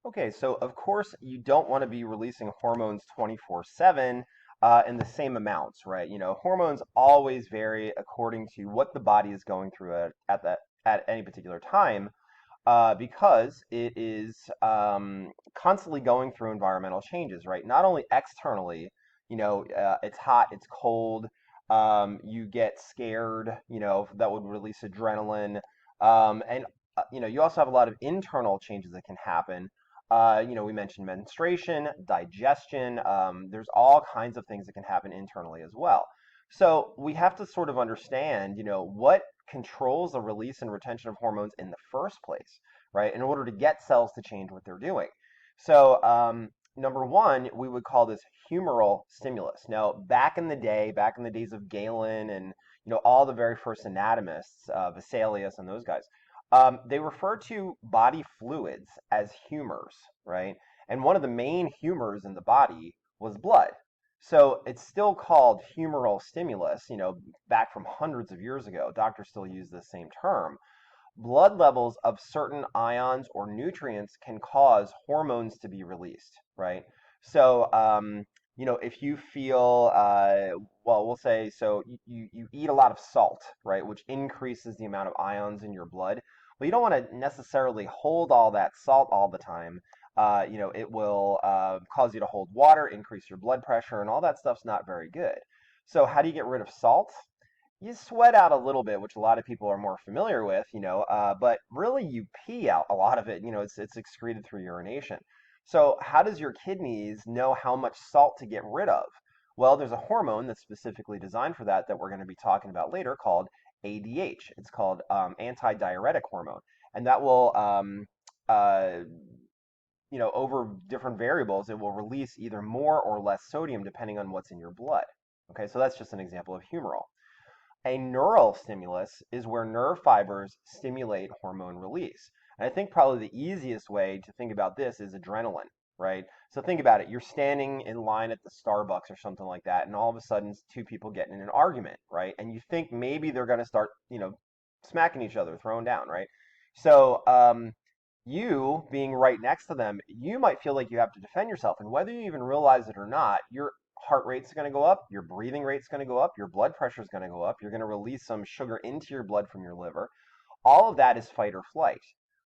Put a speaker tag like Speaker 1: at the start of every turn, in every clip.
Speaker 1: Okay, so of course you don't want to be releasing hormones 24/7 in the same amounts, right? Hormones always vary according to what the body is going through at any particular time, because it is constantly going through environmental changes, right? Not only externally, it's hot, it's cold, you get scared, that would release adrenaline, and you also have a lot of internal changes that can happen. We mentioned menstruation, digestion. There's all kinds of things that can happen internally as well. So we have to sort of understand, what controls the release and retention of hormones in the first place, right? In order to get cells to change what they're doing. So, number one, we would call this humoral stimulus. Now, back in the days of Galen and all the very first anatomists, Vesalius and those guys, they refer to body fluids as humors, right? And one of the main humors in the body was blood. So it's still called humoral stimulus, back from hundreds of years ago. Doctors still use the same term. Blood levels of certain ions or nutrients can cause hormones to be released, right? So, if you feel, well, we'll say, so you eat a lot of salt, right, which increases the amount of ions in your blood. Well, you don't want to necessarily hold all that salt all the time. It will cause you to hold water, increase your blood pressure, and all that stuff's not very good. So, how do you get rid of salt? You sweat out a little bit, which a lot of people are more familiar with, but really you pee out a lot of it. It's excreted through urination. So how does your kidneys know how much salt to get rid of? Well, there's a hormone that's specifically designed for that we're going to be talking about later called ADH. It's called antidiuretic hormone, and that will over different variables, it will release either more or less sodium depending on what's in your blood. Okay, so that's just an example of humoral. A neural stimulus is where nerve fibers stimulate hormone release. And I think probably the easiest way to think about this is adrenaline, right? So think about it. You're standing in line at the Starbucks or something like that, and all of a sudden two people get in an argument, right? And you think maybe they're going to start, smacking each other, throwing down, right? So, you being right next to them, you might feel like you have to defend yourself. And whether you even realize it or not, your heart rate's going to go up, your breathing rate's going to go up, your blood pressure is going to go up, you're going to release some sugar into your blood from your liver. All of that is fight or flight.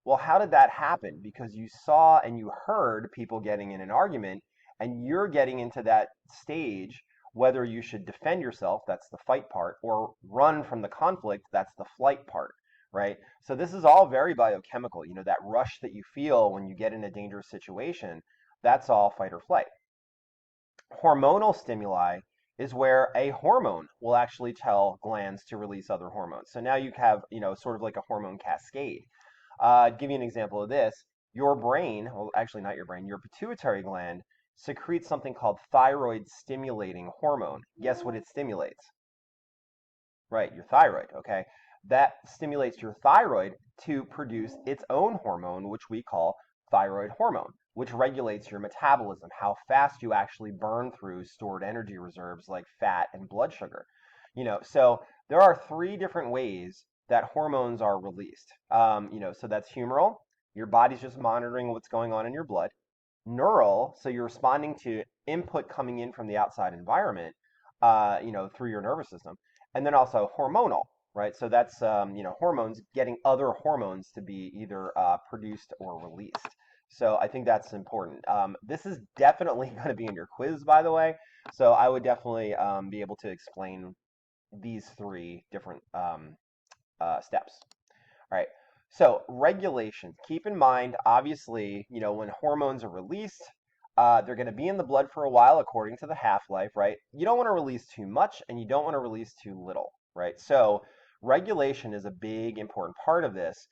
Speaker 1: Well, how did that happen? Because you saw and you heard people getting in an argument, and you're getting into that stage whether you should defend yourself, that's the fight part, or run from the conflict, that's the flight part, right? So this is all very biochemical. That rush that you feel when you get in a dangerous situation, that's all fight or flight. Hormonal stimuli is where a hormone will actually tell glands to release other hormones. So now you have, sort of like a hormone cascade. Give you an example of this. Your brain, well, actually not your brain, your pituitary gland secretes something called thyroid stimulating hormone. Guess what it stimulates? Right, your thyroid, okay? That stimulates your thyroid to produce its own hormone, which we call thyroid hormone, which regulates your metabolism, how fast you actually burn through stored energy reserves like fat and blood sugar. So there are three different ways that hormones are released. So that's humoral, your body's just monitoring what's going on in your blood. Neural, so you're responding to input coming in from the outside environment, through your nervous system. And then also hormonal, right? So that's, hormones getting other hormones to be either produced or released. So I think that's important. This is definitely going to be in your quiz, by the way. So I would definitely be able to explain these three different steps. All right. So regulation. Keep in mind, obviously, when hormones are released, they're going to be in the blood for a while according to the half-life, right? You don't want to release too much and you don't want to release too little, right? So regulation is a big important part of this,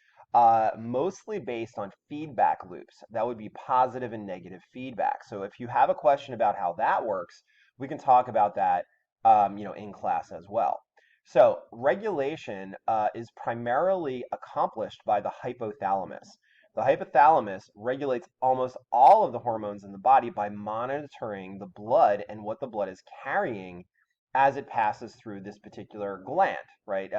Speaker 1: mostly based on feedback loops. That would be positive and negative feedback. So if you have a question about how that works, we can talk about that, in class as well. So regulation is primarily accomplished by the hypothalamus. The hypothalamus regulates almost all of the hormones in the body by monitoring the blood and what the blood is carrying as it passes through this particular gland, right?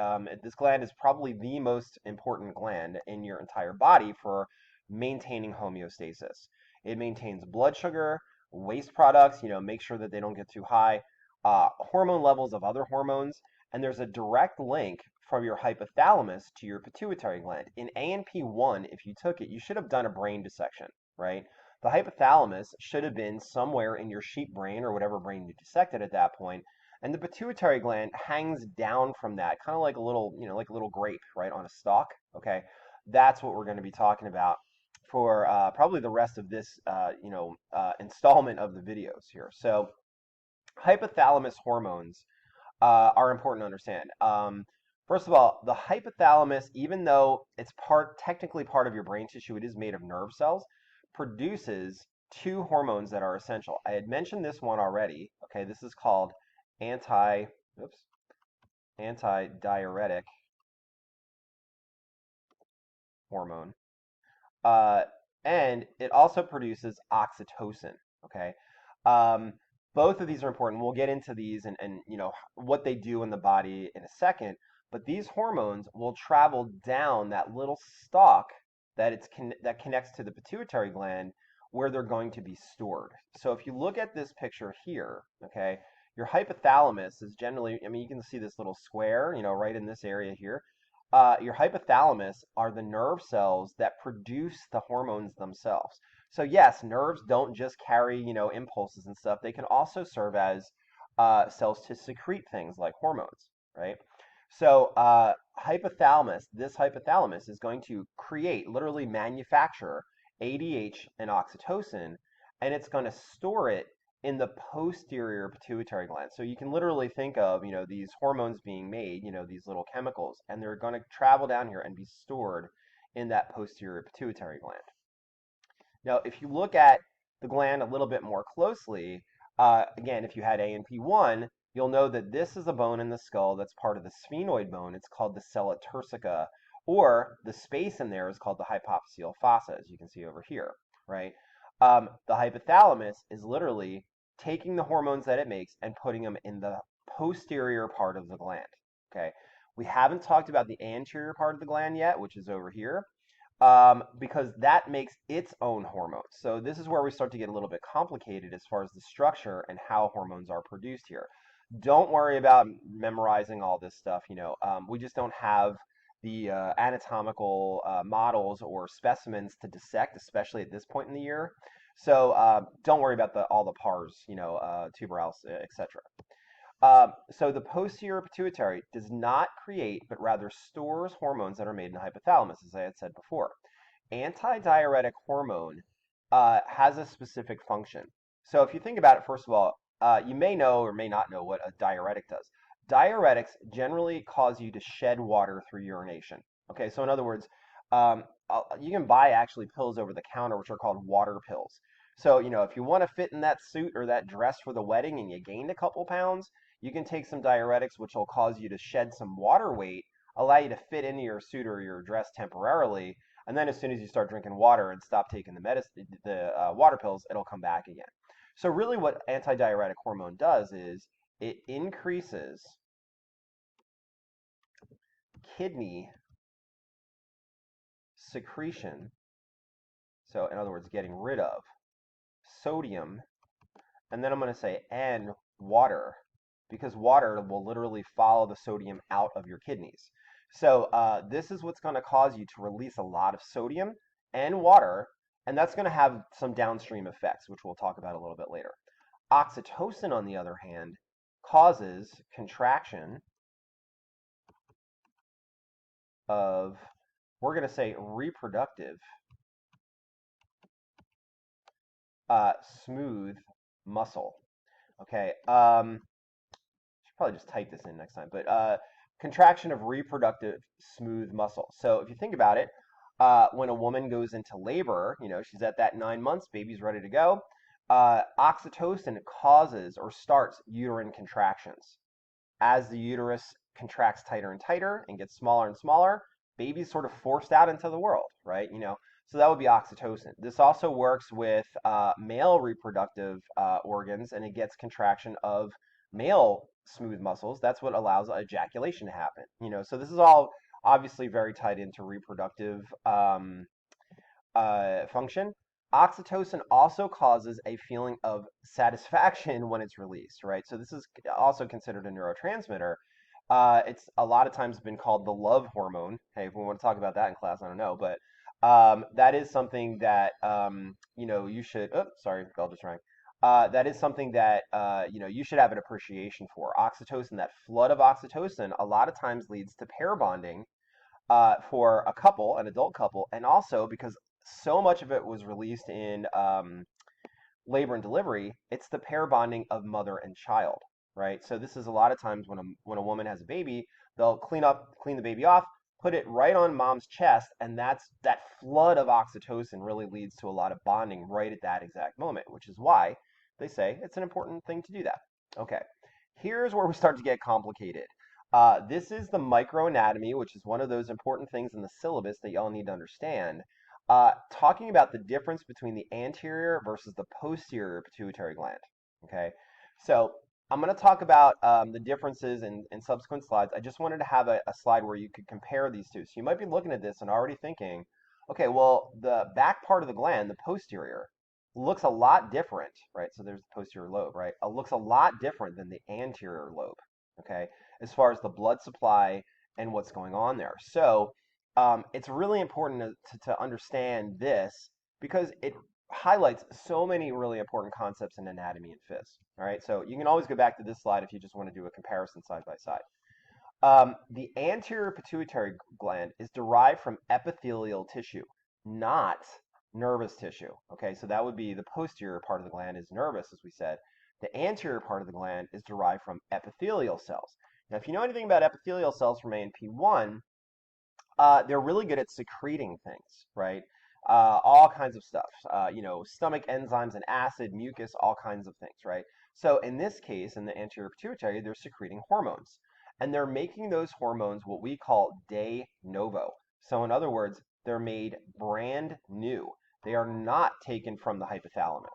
Speaker 1: This gland is probably the most important gland in your entire body for maintaining homeostasis. It maintains blood sugar, waste products, make sure that they don't get too high, hormone levels of other hormones, and there's a direct link from your hypothalamus to your pituitary gland. In ANP1, if you took it, you should have done a brain dissection, right? The hypothalamus should have been somewhere in your sheep brain or whatever brain you dissected at that point, and the pituitary gland hangs down from that, kind of like a little, like a little grape, right, on a stalk. Okay, that's what we're going to be talking about for probably the rest of this, installment of the videos here. So, hypothalamus hormones are important to understand. First of all, the hypothalamus, even though it's technically part of your brain tissue, it is made of nerve cells, produces two hormones that are essential. I had mentioned this one already. Okay, this is called antidiuretic hormone. Uh, and it also produces oxytocin. Okay. Um, both of these are important. We'll get into these and what they do in the body in a second. But these hormones will travel down that little stalk that connects to the pituitary gland where they're going to be stored. So if you look at this picture here, okay, your hypothalamus is generally, you can see this little square, right in this area here. Your hypothalamus are the nerve cells that produce the hormones themselves. So yes, nerves don't just carry, impulses and stuff. They can also serve as cells to secrete things like hormones, right? So this hypothalamus is going to create, literally manufacture ADH and oxytocin, and it's going to store it in the posterior pituitary gland. So you can literally think of, these hormones being made, these little chemicals, and they're going to travel down here and be stored in that posterior pituitary gland. Now, if you look at the gland a little bit more closely, again, if you had ANP1, you'll know that this is a bone in the skull that's part of the sphenoid bone. It's called the sella turcica, or the space in there is called the hypophyseal fossa, as you can see over here, right? The hypothalamus is literally taking the hormones that it makes and putting them in the posterior part of the gland, okay? We haven't talked about the anterior part of the gland yet, which is over here, because that makes its own hormones. So this is where we start to get a little bit complicated as far as the structure and how hormones are produced here. Don't worry about memorizing all this stuff. We just don't have the anatomical models or specimens to dissect, especially at this point in the year. So don't worry about all the pars, tuberals, etc. So the posterior pituitary does not create, but rather stores hormones that are made in the hypothalamus, as I had said before. Antidiuretic hormone has a specific function. So if you think about it, first of all, you may know or may not know what a diuretic does. Diuretics generally cause you to shed water through urination. Okay, so in other words, you can buy actually pills over the counter which are called water pills. So, if you want to fit in that suit or that dress for the wedding and you gained a couple pounds, you can take some diuretics, which will cause you to shed some water weight, allow you to fit into your suit or your dress temporarily, and then as soon as you start drinking water and stop taking the water pills, it'll come back again. So really what antidiuretic hormone does is it increases kidney secretion. So in other words, getting rid of sodium, and then I'm going to say and water, because water will literally follow the sodium out of your kidneys. So this is what's going to cause you to release a lot of sodium and water, and that's going to have some downstream effects, which we'll talk about a little bit later. Oxytocin, on the other hand, causes contraction of, we're going to say, reproductive smooth muscle. Okay, should probably just type this in next time, but contraction of reproductive smooth muscle. So if you think about it, when a woman goes into labor, she's at that 9 months, baby's ready to go. Oxytocin causes or starts uterine contractions. As the uterus contracts tighter and tighter and gets smaller and smaller, baby's sort of forced out into the world, right? So that would be oxytocin. This also works with male reproductive organs, and it gets contraction of male smooth muscles. That's what allows ejaculation to happen. So this is all obviously very tied into reproductive function, oxytocin also causes a feeling of satisfaction when it's released, right? So this is also considered a neurotransmitter. It's a lot of times been called the love hormone. Hey, if we want to talk about that in class, I don't know, but that is something that you should. Oh, sorry, bell just rang. That is something that you should have an appreciation for. Oxytocin, that flood of oxytocin, a lot of times leads to pair bonding for a couple, an adult couple, and also because so much of it was released in labor and delivery, it's the pair bonding of mother and child, right? So this is a lot of times when a woman has a baby, they'll clean the baby off, put it right on mom's chest, and that flood of oxytocin really leads to a lot of bonding right at that exact moment, which is why they say it's an important thing to do that. Okay, here's where we start to get complicated. This is the microanatomy, which is one of those important things in the syllabus that y'all need to understand. Talking about the difference between the anterior versus the posterior pituitary gland. Okay, so I'm going to talk about the differences in subsequent slides. I just wanted to have a slide where you could compare these two. So you might be looking at this and already thinking, okay, well, the back part of the gland, the posterior, looks a lot different, right? So there's the posterior lobe, right? It looks a lot different than the anterior lobe, okay, as far as the blood supply and what's going on there. So it's really important to understand this because it highlights so many really important concepts in anatomy and phys. All right, so you can always go back to this slide if you just want to do a comparison side by side. The anterior pituitary gland is derived from epithelial tissue, not nervous tissue. Okay, so that would be the posterior part of the gland is nervous, as we said. The anterior part of the gland is derived from epithelial cells. Now, if you know anything about epithelial cells from A&P1, they're really good at secreting things, right? All kinds of stuff, stomach enzymes and acid, mucus, all kinds of things, right? So in this case, in the anterior pituitary, they're secreting hormones. And they're making those hormones what we call de novo. So in other words, they're made brand new. They are not taken from the hypothalamus.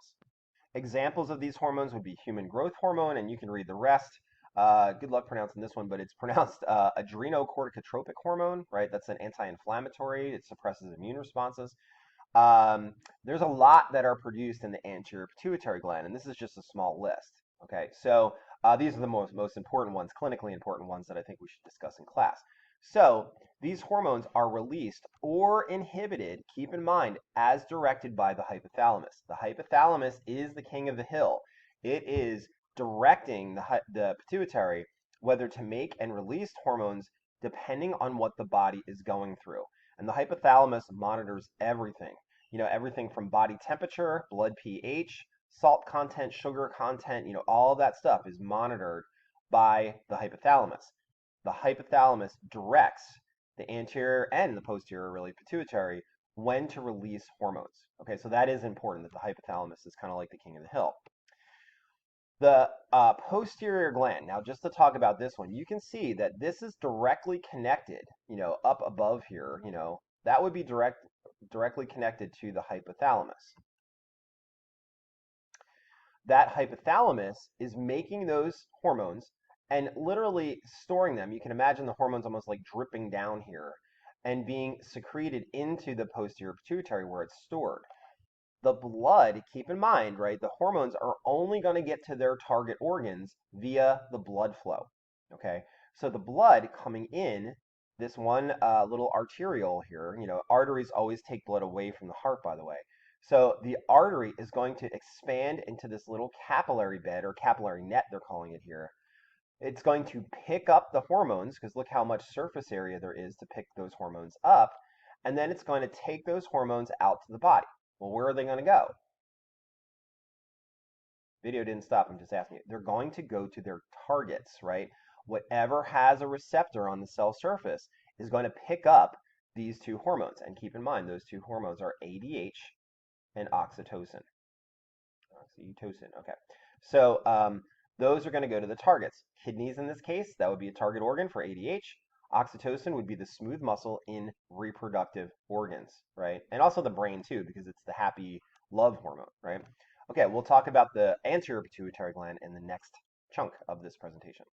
Speaker 1: Examples of these hormones would be human growth hormone, and you can read the rest. Good luck pronouncing this one, but it's pronounced adrenocorticotropic hormone, right? That's an anti-inflammatory. It suppresses immune responses. There's a lot that are produced in the anterior pituitary gland, and this is just a small list. Okay, so these are the most important ones, clinically important ones that I think we should discuss in class. So these hormones are released or inhibited, keep in mind, as directed by the hypothalamus. The hypothalamus is the king of the hill. It is directing the pituitary whether to make and release hormones depending on what the body is going through. And the hypothalamus monitors everything. Everything from body temperature, blood pH, salt content, sugar content, all of that stuff is monitored by the hypothalamus. The hypothalamus directs the anterior and the posterior, really, pituitary, when to release hormones. Okay, so that is important that the hypothalamus is kind of like the king of the hill. The posterior gland, now just to talk about this one, you can see that this is directly connected, up above here, that would be directly connected to the hypothalamus. That hypothalamus is making those hormones and literally storing them. You can imagine the hormones almost like dripping down here and being secreted into the posterior pituitary where it's stored. The blood, keep in mind, right, the hormones are only going to get to their target organs via the blood flow. Okay, so the blood coming in, this one little arteriole here, arteries always take blood away from the heart, by the way. So the artery is going to expand into this little capillary bed or capillary net, they're calling it here. It's going to pick up the hormones, because look how much surface area there is to pick those hormones up, and then it's going to take those hormones out to the body. Well, where are they going to go? Video didn't stop. I'm just asking you. They're going to go to their targets, right? Whatever has a receptor on the cell surface is going to pick up these two hormones. And keep in mind, those two hormones are ADH and oxytocin. Oxytocin, okay. So those are going to go to the targets. Kidneys in this case, that would be a target organ for ADH. Oxytocin would be the smooth muscle in reproductive organs, right? And also the brain too, because it's the happy love hormone, right? Okay, we'll talk about the anterior pituitary gland in the next chunk of this presentation.